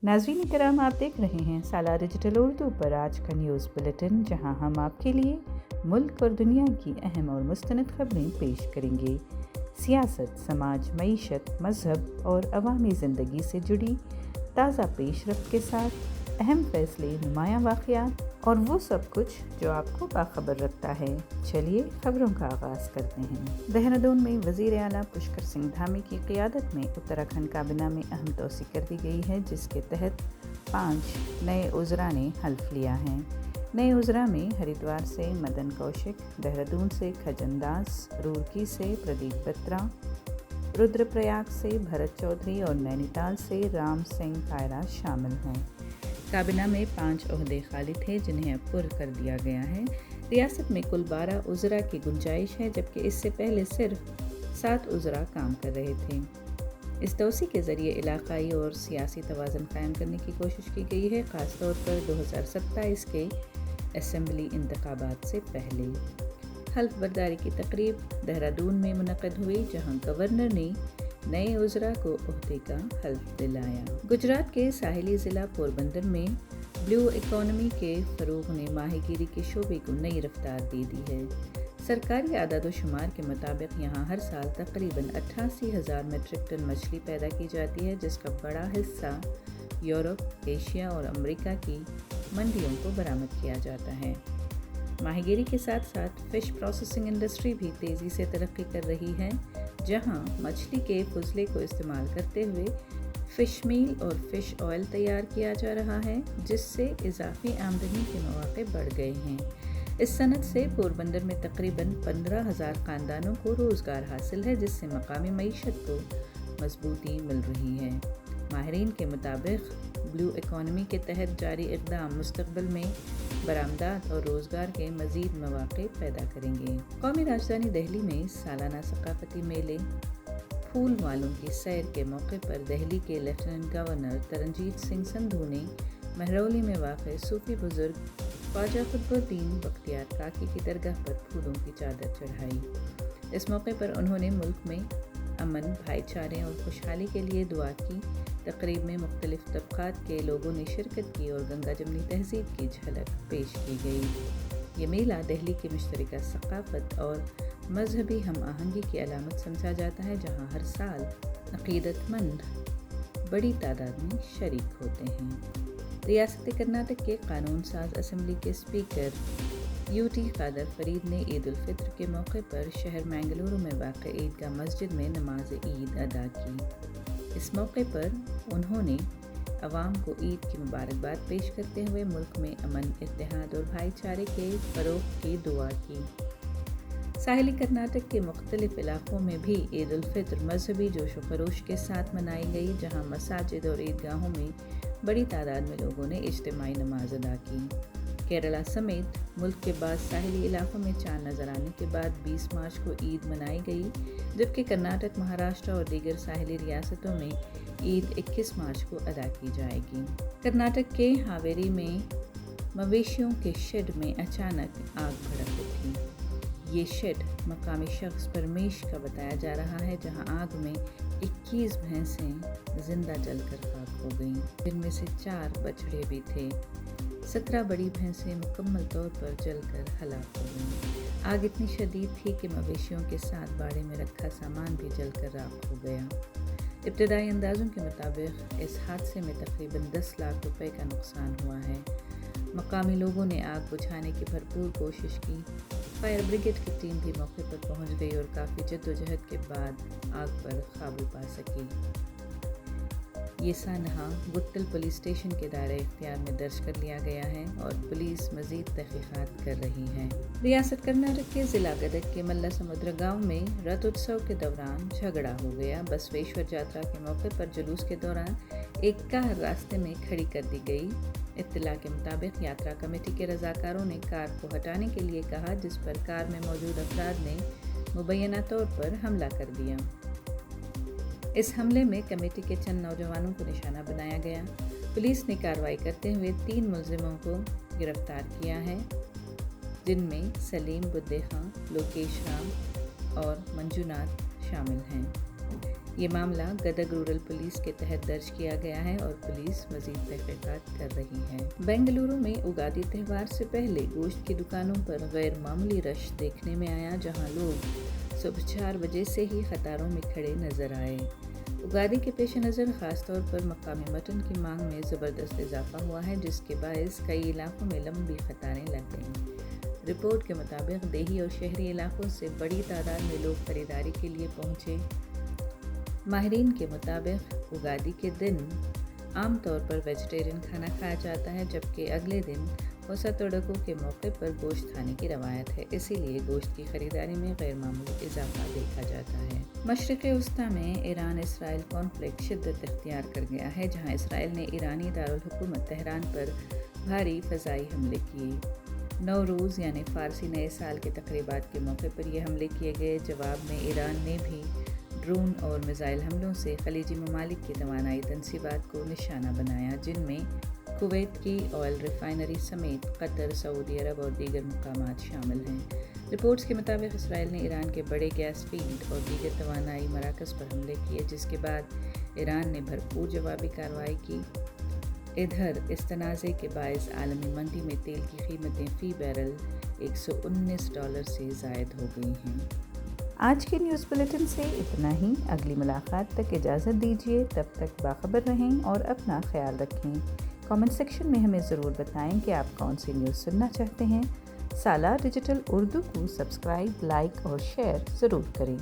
नाज़रीन करम, आप देख रहे हैं साला डिजिटल उर्दू पर आज का न्यूज़ बुलेटिन, जहां हम आपके लिए मुल्क और दुनिया की अहम और मुस्तनद खबरें पेश करेंगे। सियासत, समाज, मईशत, मज़हब और अवामी ज़िंदगी से जुड़ी ताज़ा पेशरफ्त के साथ अहम फ़ैसले, नुमायाँ वाक़यात और वो सब कुछ जो आपको बाखबर रखता है। चलिए खबरों का आगाज़ करते हैं। देहरादून में वज़ीर आला पुष्कर सिंह धामी की क़ियादत में उत्तराखंड काबीना में अहम तोसी कर दी गई है, जिसके तहत 5 नए उज़रा ने हल्फ लिया है। नए उज़रा में हरिद्वार से मदन कौशिक, देहरादून से खजनदास, रूड़की से प्रदीप बत्रा, रुद्रप्रयाग से भरत चौधरी और नैनीताल से राम सिंह कायरा शामिल हैं। काबीना में 5 ओहदे खाली थे, जिन्हें अब पुर कर दिया गया है। रियासत में कुल 12 उज़रा की गुंजाइश है, जबकि इससे पहले सिर्फ 7 उज़रा काम कर रहे थे। इस तोसी के ज़रिए इलाक़ाई और सियासी तवाज़ुन कायम करने की कोशिश की गई है, ख़ास तौर पर 2027 के असेंबली इंतखाबात से पहले। हल्फ बर्दारी की तकरीब देहरादून में मुनक़्क़द हुई, जहाँ गवर्नर ने नए उज़रा को ओहदे का हल्फ दिलाया। गुजरात के साहिली ज़िला पोरबंदर में ब्लू इकॉनमी के फ़रोग़ ने माहीगीरी के शोबे को नई रफ्तार दे दी है। सरकारी आदाद व शुमार के मुताबिक यहाँ हर साल तकरीबन 88,000 मीट्रिक टन मछली पैदा की जाती है, जिसका बड़ा हिस्सा यूरोप, एशिया और अमेरिका की मंडियों को बरामद किया जाता है। माहीगीरी के साथ साथ फ़िश प्रोसेसिंग इंडस्ट्री भी तेज़ी से तरक्की कर रही है, जहां मछली के फुजले को इस्तेमाल करते हुए फ़िश मील और फ़िश ऑयल तैयार किया जा रहा है, जिससे इजाफी आमदनी के मौके बढ़ गए हैं। इस सनत से पोरबंदर में तकरीबन 15,000 ख़ानदानों को रोज़गार हासिल है, जिससे मकामी मईशत को मजबूती मिल रही है। माहिरीन के मुताबिक ब्लू इकॉनमी के तहत जारी इक़दाम मुस्तक़बिल में बरामदात और रोज़गार के मज़ीद मौक़े पैदा करेंगे। कौमी राजधानी दिल्ली में सालाना सक़ाफ़ती मेले फूल वालों की सैर के मौके पर दिल्ली के लेफ्टिनेंट गवर्नर तरनजीत सिंह संधू ने महरौली में वाक़ सूफ़ी बुज़ुर्ग ख्वाजा क़ुतबुद्दीन बख्तियार काकी की दरगाह पर फूलों की चादर चढ़ाई। इस मौके पर उन्होंने मुल्क में अमन, भाईचारे और खुशहाली के लिए दुआ की। तकरीब में मुख्तलिफ तबक़ात के लोगों ने शिरकत की और गंगा जमनी तहज़ीब की झलक पेश की गई। ये मेला दिल्ली की मुश्तरका सक़ाफ़त और मजहबी हम आहंगी की अलामत समझा जाता है, जहाँ हर साल अक़ीदतमंद बड़ी तादाद में शरीक होते हैं। रियासत कर्नाटक के कानून साज असम्बली के स्पीकर यूटी कादर फरीद ने ईद उल फित्र के मौके पर शहर मैंगलुरु में वाक़ ईदगाह मस्जिद में नमाज ईद अदा की। इस मौके पर उन्होंने अवाम को ईद की मुबारकबाद पेश करते हुए मुल्क में अमन, इत्तेहाद और भाईचारे के फ़रोग़ की दुआ की। साहिली कर्नाटक के मुख्तलिफ इलाक़ों में भी ईद उल फित्र मजहबी जोश व खरोश के साथ मनाई गई, जहाँ मसाजिद और ईदगाहों में बड़ी तादाद में लोगों ने इज्तिमाई नमाज अदा की। केरला समेत मुल्क के बाद साहिली इलाक़ों में चांद नज़र आने के बाद 20 मार्च को ईद मनाई गई, जबकि कर्नाटक, महाराष्ट्र और दीगर साहिली रियासतों में ईद 21 मार्च को अदा की जाएगी। कर्नाटक के हावेरी में मवेशियों के शेड में अचानक आग भड़क उठी। ये शेड मकामी शख्स परमेश का बताया जा रहा है, जहां आग में 21 भैंसें जिंदा जलकर खाक हो गईं, जिनमें से 4 बछड़े भी थे। 17 बड़ी भैंसें मुकम्मल तौर पर जलकर हलाक हो गईं। आग इतनी शदीद थी कि मवेशियों के साथ बाड़े में रखा सामान भी जलकर राख हो गया। इब्तदाई अंदाज़ों के मुताबिक इस हादसे में तकरीबन 10 लाख रुपए का नुकसान हुआ है। मकामी लोगों ने आग बुझाने की भरपूर कोशिश की। फायर ब्रिगेड की टीम भी मौके पर पहुंच गई और काफ़ी जद्दोजहद के बाद आग पर काबू पा सकी। ये सानहा गुट्टल पुलिस स्टेशन के दायरे इख्तियार में दर्ज कर लिया गया है और पुलिस मज़ीद तहक़ीक़ात कर रही है। रियासत कर्नाटक के ज़िला गदग के मल्ला समुद्र गाँव में रथ उत्सव के दौरान झगड़ा हो गया। बसवेश्वर यात्रा के मौके पर जुलूस के दौरान एक कार रास्ते में खड़ी कर दी गई। इत्तला के मुताबिक यात्रा कमेटी के रज़ाकारों ने कार को हटाने के लिए कहा, जिस पर कार में मौजूद अफराद ने मुबैना तौर पर हमला कर दिया। इस हमले में कमेटी के चंद नौजवानों को निशाना बनाया गया। पुलिस ने कार्रवाई करते हुए 3 मुलजिमों को गिरफ्तार किया है, जिनमें सलीम बुद्दे खां, लोकेश राम और मंजूनाथ शामिल हैं। ये मामला गदग रूरल पुलिस के तहत दर्ज किया गया है और पुलिस मजीद तहकीकात कर रही है। बेंगलुरु में उगादी त्यौहार से पहले गोश्त की दुकानों पर गैर मामूली रश देखने में आया, जहां लोग सुबह 4 बजे से ही कतारों में खड़े नजर आए। उगादी के पेश नज़र ख़ासतौर पर मकामी मटन की मांग में ज़बरदस्त इजाफा हुआ है, जिसके बायस कई इलाकों में लंबी कतारें लग गईं। रिपोर्ट के मुताबिक देही और शहरी इलाकों से बड़ी तादाद में लोग खरीदारी के लिए पहुंचे। माहिरीन के मुताबिक उगादी के दिन आमतौर पर वेजिटेरियन खाना खाया जाता है, जबकि अगले दिन वसा तोड़कों के मौके पर गोश्त खाने की रवायत है। इसीलिए गोश्त की खरीदारी में गैर मामूली इजाफा देखा जाता है। मशरिक़ वस्ती में ईरान इसराइल कॉन्फ्लिक्ट शिद्दत इख्तियार कर गया है, जहां इसराइल ने ईरानी दारुल हुकूमत तेहरान पर भारी फ़ज़ाई हमले किए। नौरूज़ यानी फ़ारसी नए साल के तक़रीबात के मौके पर ये हमले किए गए। जवाब में ईरान ने भी ड्रोन और मिसाइल हमलों से खलीजी ममालिक की तवानाई तनसीबात को निशाना बनाया, जिनमें कुवैत की ऑयल रिफाइनरी समेत कतर, सऊदी अरब और दीगर मकामात शामिल हैं। रिपोर्ट्स के मुताबिक इसराइल ने ईरान के बड़े गैस फील्ड और दीगर तवानाई मराकज़ पर हमले किए, जिसके बाद ईरान ने भरपूर जवाबी कार्रवाई की। इधर इस तनाज़े के बायस आलमी मंडी में तेल की कीमतें फ़ी बैरल $119 से ज़ायद हो गई हैं। आज के न्यूज़ बुलेटिन से इतना ही। अगली मुलाकात तक इजाज़त दीजिए। तब तक बाखबर रहें और अपना ख्याल रखें। कमेंट सेक्शन में हमें ज़रूर बताएं कि आप कौन सी न्यूज़ सुनना चाहते हैं। सालार डिजिटल उर्दू को सब्सक्राइब, लाइक और शेयर ज़रूर करें।